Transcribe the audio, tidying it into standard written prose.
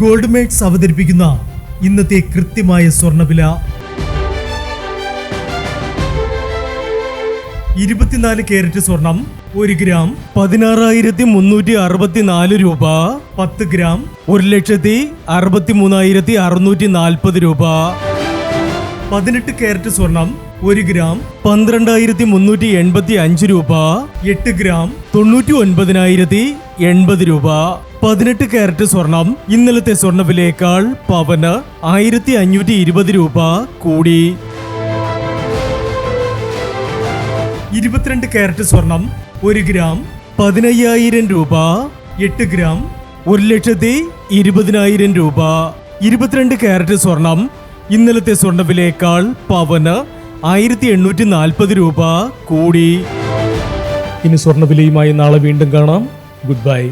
Gold mates അവതരിപ്പിക്കുന്ന ഇന്നത്തെ കൃത്യമായ സ്വർണ്ണവില. 24 കാരറ്റ് സ്വർണം 1 ഗ്രാം 16,364 രൂപ. 10 ഗ്രാം 1,63,640 രൂപ. 18 കാരറ്റ് സ്വർണം 1 ഗ്രാം 12,385 രൂപ. 8 ഗ്രാം 99,080 രൂപ. 18 കാരറ്റ് സ്വർണം ഇന്നലത്തെ സ്വർണ്ണവിലയേക്കാൾ പവന് 1,520 രൂപ കൂടി. 22 കാരറ്റ് സ്വർണം 1 ഗ്രാം 15,000 രൂപ. 8 ഗ്രാം 1,20,000 രൂപ. 22 കാരറ്റ് സ്വർണം ഇന്നലത്തെ സ്വർണ്ണവിലയേക്കാൾ പവന് 1,840 രൂപ കൂടി. ഇനി സ്വർണ്ണവിലയുമായി നാളെ വീണ്ടും കാണാം. Good bye.